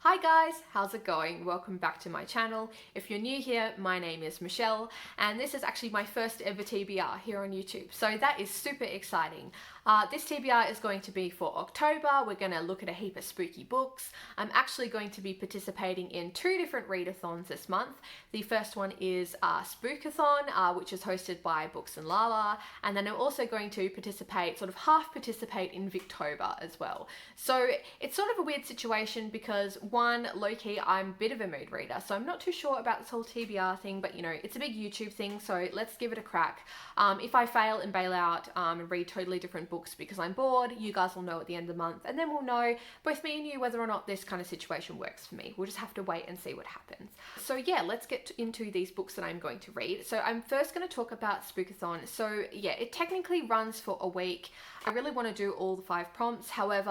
Hi guys, how's it going? Welcome back to my channel. If you're new here, my name is Michelle, and this is actually my first ever TBR here on YouTube, so that is super exciting. This TBR is going to be for October. We're going to look at a heap of spooky books. I'm actually going to be participating in two different readathons this month. The first one is Spookathon, which is hosted by Books and Lala, and then I'm also going to half participate in Victober as well. So it's sort of a weird situation because one, low-key, I'm a bit of a mood reader, so I'm not too sure about this whole TBR thing, but you know, it's a big YouTube thing, so let's give it a crack. If I fail and bail out and read totally different books because I'm bored, you guys will know at the end of the month, and then we'll know, both me and you, whether or not this kind of situation works for me. We'll just have to wait and see what happens. So yeah, let's get into these books that I'm going to read. So I'm first going to talk about Spookathon. So yeah, it technically runs for a week. I really want to do all the 5 prompts. However,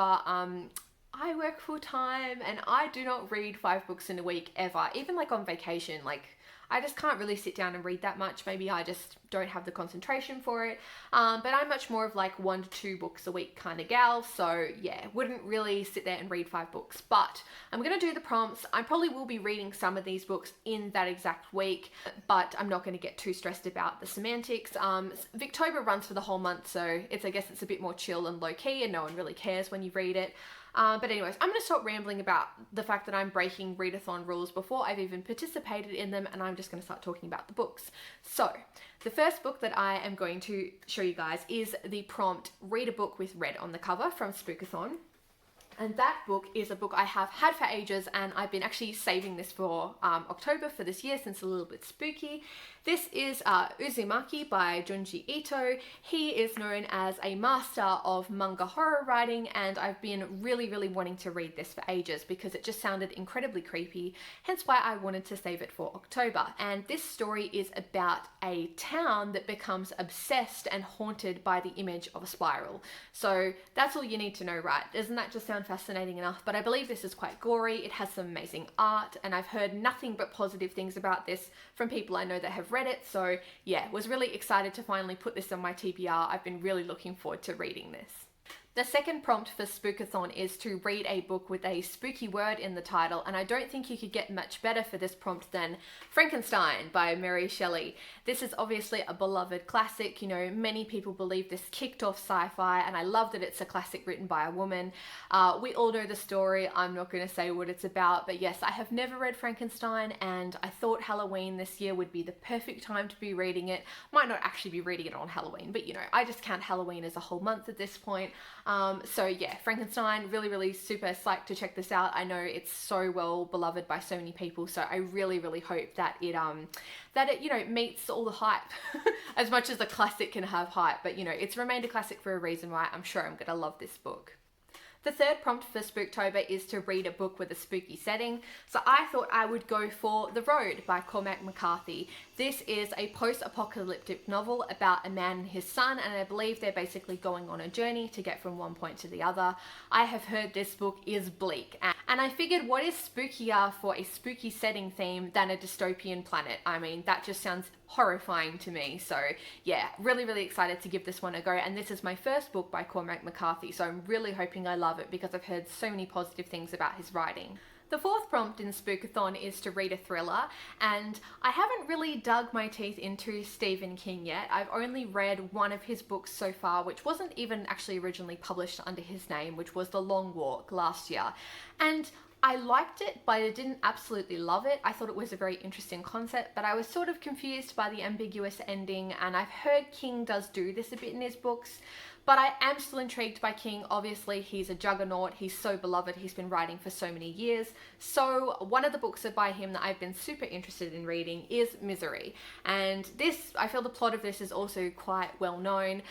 I work full time and I do not read 5 books in a week ever, even like on vacation. Like, I just can't really sit down and read that much. Maybe I just don't have the concentration for it. But I'm much more of like 1 to 2 books a week kind of gal. So yeah, wouldn't really sit there and read 5 books. But I'm going to do the prompts. I probably will be reading some of these books in that exact week, but I'm not going to get too stressed about the semantics. Victober runs for the whole month, so I guess it's a bit more chill and low key and no one really cares when you read it. But anyways, I'm going to stop rambling about the fact that I'm breaking readathon rules before I've even participated in them, and I'm just going to start talking about the books. So, the first book that I am going to show you guys is the prompt "Read a Book with Red on the Cover" from Spookathon. And that book is a book I have had for ages, and I've been actually saving this for October for this year since it's a little bit spooky. This is Uzumaki by Junji Ito. He is known as a master of manga horror writing, and I've been really wanting to read this for ages because it just sounded incredibly creepy, hence why I wanted to save it for October. And this story is about a town that becomes obsessed and haunted by the image of a spiral. So that's all you need to know, right? Doesn't that just sound fascinating enough? But I believe this is quite gory. It has some amazing art, and I've heard nothing but positive things about this from people I know that have read it. So yeah, was really excited to finally put this on my TBR. I've been really looking forward to reading this. The second prompt for Spookathon is to read a book with a spooky word in the title, and I don't think you could get much better for this prompt than Frankenstein by Mary Shelley. This is obviously a beloved classic. You know, many people believe this kicked off sci-fi, and I love that it's a classic written by a woman. We all know the story. I'm not going to say what it's about, but yes, I have never read Frankenstein, and I thought Halloween this year would be the perfect time to be reading it. Might not actually be reading it on Halloween, but you know, I just count Halloween as a whole month at this point. So yeah, Frankenstein, really super psyched to check this out. I know it's so well beloved by so many people, so I really hope that it you know, meets all the hype as much as a classic can have hype. But you know, it's remained a classic for a reason, right? I'm sure I'm gonna love this book. The third prompt for Spooktober is to read a book with a spooky setting. So I thought I would go for The Road by Cormac McCarthy. This is a post-apocalyptic novel about a man and his son, and I believe they're basically going on a journey to get from one point to the other. I have heard this book is bleak, and I figured, what is spookier for a spooky setting theme than a dystopian planet? I mean, that just sounds horrifying to me. So yeah, really excited to give this one a go, and this is my first book by Cormac McCarthy, so I'm really hoping I love it because I've heard so many positive things about his writing. The fourth prompt in Spookathon is to read a thriller, and I haven't really dug my teeth into Stephen King yet. I've only read one of his books so far, which wasn't even actually originally published under his name, which was The Long Walk last year. And I liked it, but I didn't absolutely love it. I thought it was a very interesting concept, but I was sort of confused by the ambiguous ending, and I've heard King does do this a bit in his books. But I am still intrigued by King. Obviously, he's a juggernaut. He's so beloved. He's been writing for so many years. So one of the books by him that I've been super interested in reading is Misery. And this, I feel the plot of this is also quite well known.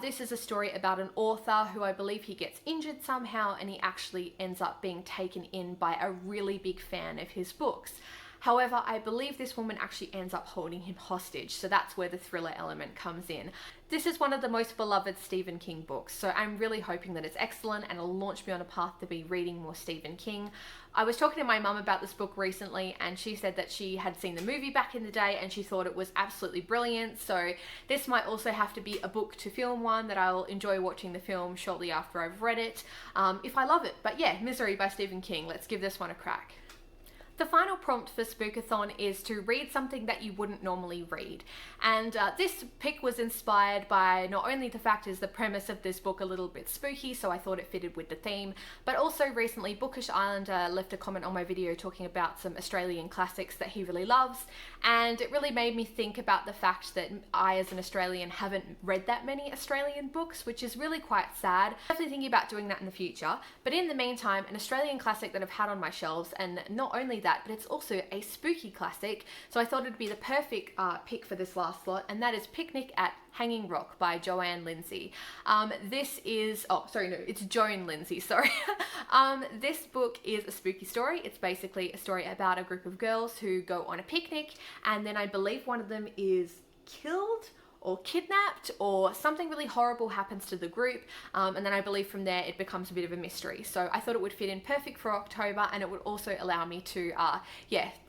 This is a story about an author who I believe he gets injured somehow, and he actually ends up being taken in by a really big fan of his books. However, I believe this woman actually ends up holding him hostage, so that's where the thriller element comes in. This is one of the most beloved Stephen King books, so I'm really hoping that it's excellent and it'll launch me on a path to be reading more Stephen King. I was talking to my mum about this book recently, and she said that she had seen the movie back in the day and she thought it was absolutely brilliant, so this might also have to be a book to film one that I'll enjoy watching the film shortly after I've read it, if I love it. But yeah, Misery by Stephen King, let's give this one a crack. The final prompt for Spookathon is to read something that you wouldn't normally read. And this pick was inspired by not only the fact is the premise of this book a little bit spooky, so I thought it fitted with the theme, but also recently Bookish Islander left a comment on my video talking about some Australian classics that he really loves, and it really made me think about the fact that I as an Australian haven't read that many Australian books, which is really quite sad. Definitely thinking about doing that in the future, but in the meantime, an Australian classic that I've had on my shelves, and not only that, but it's also a spooky classic, so I thought it'd be the perfect pick for this last slot, and that is Picnic at Hanging Rock by Joanne Lindsay. It's Joan Lindsay, sorry. This book is a spooky story. It's basically a story about a group of girls who go on a picnic, and then I believe one of them is killed or kidnapped, or something really horrible happens to the group, and then I believe from there it becomes a bit of a mystery. So I thought it would fit in perfect for October, and it would also allow me to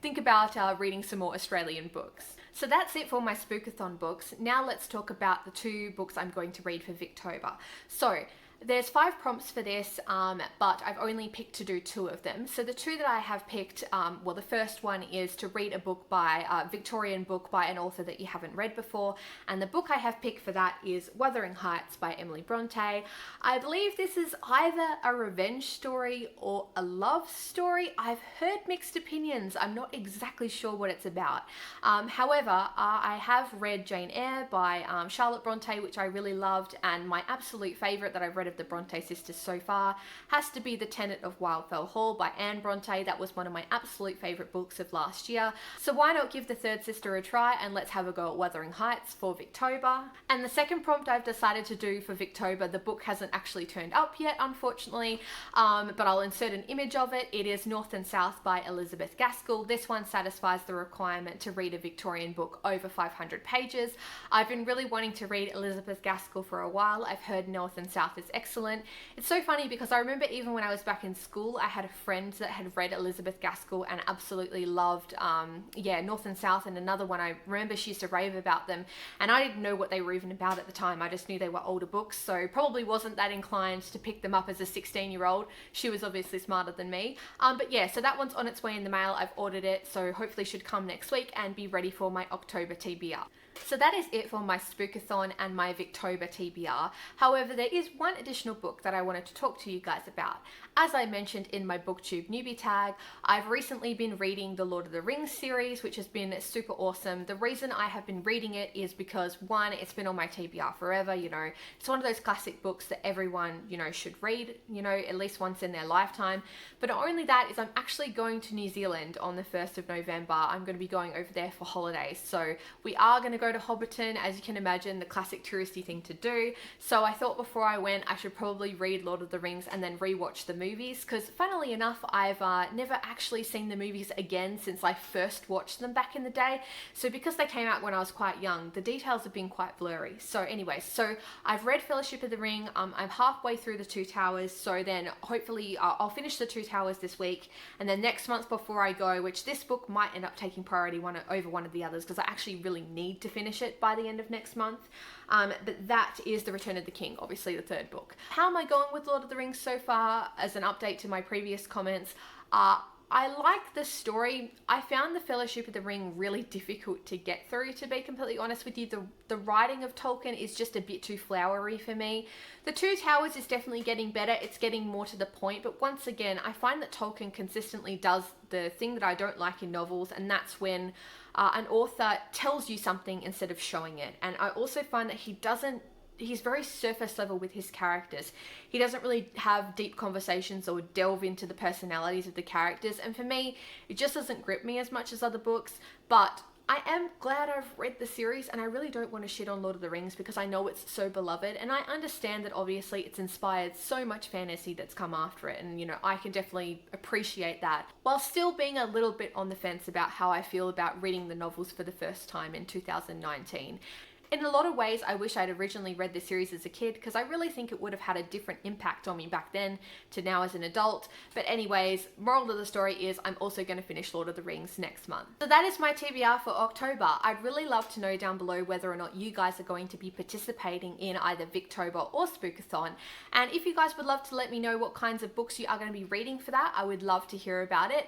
think about reading some more Australian books. So that's it for my Spookathon books. Now let's talk about the 2 books I'm going to read for Victober. So there's 5 prompts for this, but I've only picked to do 2 of them. So the 2 that I have picked, the first one is to read a book by Victorian book by an author that you haven't read before, and the book I have picked for that is Wuthering Heights by Emily Bronte. I believe this is either a revenge story or a love story. I've heard mixed opinions. I'm not exactly sure what it's about. However, I have read Jane Eyre by Charlotte Bronte, which I really loved, and my absolute favourite that I've read of the Bronte sisters so far has to be The Tenant of Wildfell Hall by Anne Bronte. That was one of my absolute favourite books of last year. So why not give the third sister a try, and let's have a go at Wuthering Heights for Victober. And the second prompt I've decided to do for Victober, the book hasn't actually turned up yet, unfortunately, but I'll insert an image of it. It is North and South by Elizabeth Gaskell. This one satisfies the requirement to read a Victorian book over 500 pages. I've been really wanting to read Elizabeth Gaskell for a while. I've heard North and South is excellent. It's so funny because I remember even when I was back in school, I had a friend that had read Elizabeth Gaskell and absolutely loved North and South, and another one I remember she used to rave about them, and I didn't know what they were even about at the time. I just knew they were older books, so probably wasn't that inclined to pick them up as a 16-year-old. She was obviously smarter than me. But yeah, so that one's on its way in the mail. I've ordered it, so hopefully should come next week and be ready for my October TBR. So that is it for my Spookathon and my Victober TBR. However, there is one additional book that I wanted to talk to you guys about. As I mentioned in my BookTube newbie tag, I've recently been reading the Lord of the Rings series, which has been super awesome. The reason I have been reading it is because, one, it's been on my TBR forever, it's one of those classic books that everyone, should read, at least once in their lifetime. But not only that, is I'm actually going to New Zealand on the 1st of November. I'm going to be going over there for holidays. So we are going to go to Hobbiton, as you can imagine, the classic touristy thing to do. So I thought before I went, I should probably read Lord of the Rings and then rewatch the movies, because funnily enough, I've never actually seen the movies again since I first watched them back in the day. So because they came out when I was quite young, the details have been quite blurry. So anyway, so I've read Fellowship of the Ring. I'm halfway through the Two Towers, so then hopefully I'll finish the Two Towers this week, and then next month before I go, which this book might end up taking priority over one of the others because I actually really need to finish it by the end of next month. But that is The Return of the King, obviously the 3rd book. How am I going with Lord of the Rings so far? As an update to my previous comments, I like the story. I found the Fellowship of the Ring really difficult to get through, to be completely honest with you. The writing of Tolkien is just a bit too flowery for me. The Two Towers is definitely getting better. It's getting more to the point, but once again, I find that Tolkien consistently does the thing that I don't like in novels, and that's when an author tells you something instead of showing it. And I also find that he's very surface level with his characters. He doesn't really have deep conversations or delve into the personalities of the characters. And for me, it just doesn't grip me as much as other books. But I am glad I've read the series, and I really don't want to shit on Lord of the Rings because I know it's so beloved, and I understand that obviously it's inspired so much fantasy that's come after it, and I can definitely appreciate that, while still being a little bit on the fence about how I feel about reading the novels for the first time in 2019. In a lot of ways, I wish I'd originally read the series as a kid because I really think it would have had a different impact on me back then to now as an adult. But anyways, moral of the story is I'm also going to finish Lord of the Rings next month. So that is my TBR for October. I'd really love to know down below whether or not you guys are going to be participating in either Victober or Spookathon. And if you guys would love to let me know what kinds of books you are going to be reading for that, I would love to hear about it.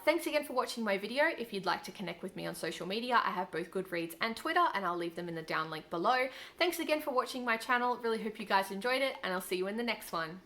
Thanks again for watching my video. If you'd like to connect with me on social media, I have both Goodreads and Twitter, and I'll leave them in the down link below. Thanks again for watching my channel. Really hope you guys enjoyed it, and I'll see you in the next one.